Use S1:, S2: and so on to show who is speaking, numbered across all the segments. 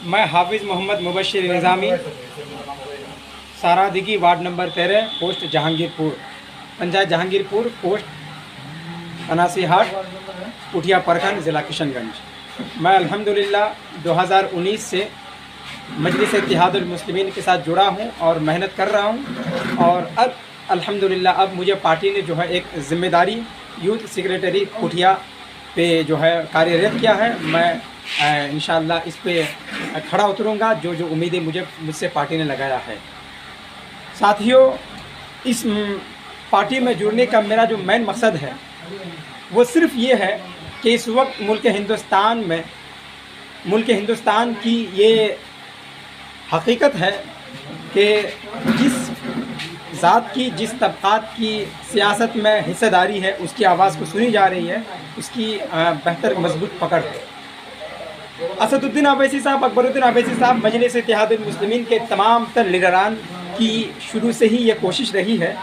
S1: मैं Hafiz Mohammad Mubashshir Nizami, Saradigi ward number 13, post Jahangirpur, panchayat Jahangirpur, post Anasi Hat, Puthia प्रखंड, ज़िला किशनगंज। मैं अल्हम्दुलिल्लाह 2019 से मजलिस इत्तेहादुल मुस्लिमीन के साथ जुड़ा हूँ और मेहनत कर रहा हूँ। और अब अल्हम्दुलिल्लाह अब मुझे पार्टी ने जो है एक ज़िम्मेदारी यूथ सेक्रेटरी पुठिया पे जो है कार्यरत किया है। मैं इंशाअल्लाह इस पे खड़ा उतरूँगा जो उम्मीदें मुझसे पार्टी ने लगाया है। साथियों, इस पार्टी में जुड़ने का मेरा जो मेन मकसद है वो सिर्फ़ ये है कि इस वक्त मुल्क हिंदुस्तान की ये हकीकत है कि जिस ज़ात की, जिस तबक़ात की सियासत में हिस्सेदारी है उसकी आवाज़ को सुनी जा रही है, उसकी बेहतर मजबूत पकड़ है। असदुद्दीन अवैसी साहब, अकबरुद्दीन अवैसी साहब, मजलिस इत्तेहादुल मुस्लिमीन के तमाम तर लीडरान की शुरू से ही ये कोशिश रही है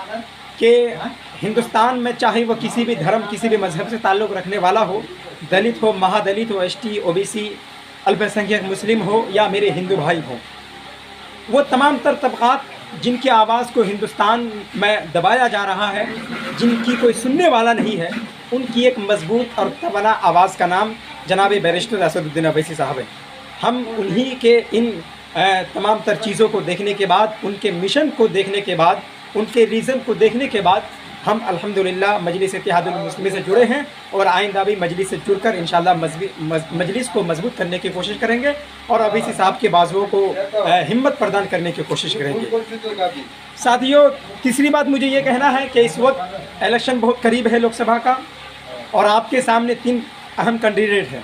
S1: कि हिंदुस्तान में चाहे वो किसी भी धर्म, किसी भी मज़हब से ताल्लुक़ रखने वाला हो, दलित हो, महादलित हो, ST, OBC, अल्पसंख्यक मुस्लिम हो या मेरे हिंदू भाई हों, वो तमाम तर तबक़ात जिनकी आवाज़ को हिंदुस्तान में दबाया जा रहा है, जिनकी कोई सुनने वाला नहीं है, उनकी एक मजबूत और तवाना आवाज़ का नाम जनाब बैरिस्टर असदुद्दीन अवैसी साहब है। हम उन्हीं के इन तमाम तर चीज़ों को देखने के बाद, उनके मिशन को देखने के बाद, उनके रीज़न को देखने के बाद हम अल्हम्दुलिल्लाह मजलिस इत्तेहादुल मुस्लिमीन से जुड़े हैं और आइंदा भी मजलिस से जुड़कर इंशाअल्लाह मजलिस को मजबूत करने की कोशिश करेंगे और अवैसी साहब के बाजुओं को हिम्मत प्रदान करने की कोशिश करेंगे। साथियों, तीसरी बात मुझे ये कहना है कि इस वक्त इलेक्शन बहुत करीब है लोकसभा का और आपके सामने 3 अहम कैंडिडेट हैं।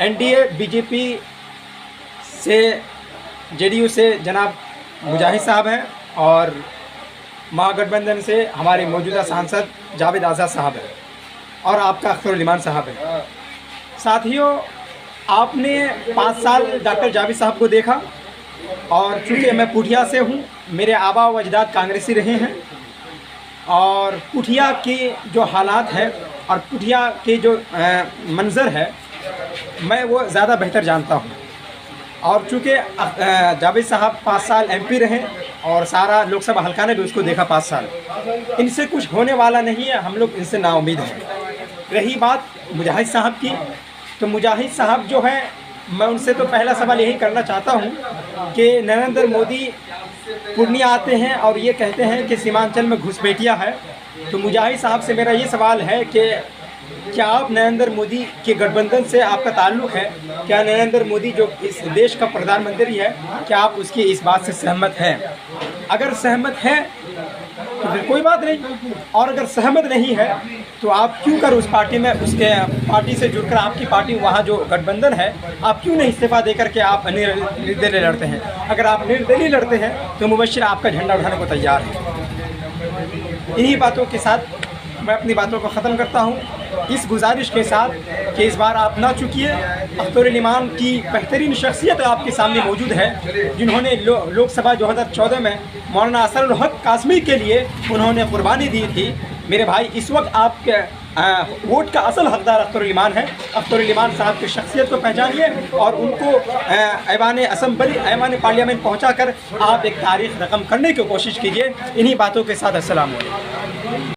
S1: NDA BJP से, JDU से जनाब मुजाहिद साहब हैं और महागठबंधन से हमारे मौजूदा सांसद जावेद आज़ाद साहब हैं और आपका अख्तरुल ईमान साहब हैं। साथियों, आपने 5 साल डॉक्टर जावेद साहब को देखा और चूँकि मैं पुठिया से हूँ, मेरे आबा व अजदाद कांग्रेसी रहे हैं और पुठिया के जो हालात हैं और पुठिया के जो मंज़र है मैं वो ज़्यादा बेहतर जानता हूँ। और चूँकि जावेद साहब 5 साल MP रहे और सारा लोकसभा हल्का ने भी उसको देखा 5 साल, इनसे कुछ होने वाला नहीं है, हम लोग इनसे नाउम्मीद हैं। रही बात मुजाहिद साहब की, तो मुजाहिद साहब जो है, मैं उनसे तो पहला सवाल यही करना चाहता हूँ कि नरेंद्र मोदी पूर्णिया आते हैं और ये कहते हैं कि सीमांचल में घुसपैठिया है, तो मुजाहिद साहब से मेरा ये सवाल है कि क्या आप नरेंद्र मोदी के गठबंधन से आपका ताल्लुक़ है? क्या नरेंद्र मोदी जो इस देश का प्रधानमंत्री है, क्या आप उसकी इस बात से सहमत हैं? अगर सहमत हैं तो फिर कोई बात नहीं, और अगर सहमत नहीं है तो आप क्यों कर उस पार्टी में, उसके पार्टी से जुड़कर आपकी पार्टी वहाँ जो गठबंधन है, आप क्यों नहीं इस्तीफ़ा देकर के आप निर्दलीय लड़ते हैं? अगर आप निर्दलीय लड़ते हैं तो मुबश्शिर आपका झंडा उठाने को तैयार है। इन्हीं बातों के साथ मैं अपनी बातों को ख़त्म करता हूँ, इस गुजारिश के साथ कि इस बार आप ना चुकिए। अख्तरुल ईमान की बेहतरीन शख्सियत आपके सामने मौजूद है, जिन्होंने लोकसभा 2014 में मौलाना असरुल हक कासमी के लिए उन्होंने कुर्बानी दी थी। मेरे भाई, इस वक्त आपके वोट का असल हकदार अख्तरुल ईमान है। अख्तरुल ईमान साहब की शख्सियत को पहचानिए और उनको ऐवान असम्बली, ऐवान पार्लियामेंट पहुँचा कर आप एक तारीख़ रकम करने की कोशिश कीजिए। इन्हीं बातों के साथ अस्सलाम वालेकुम।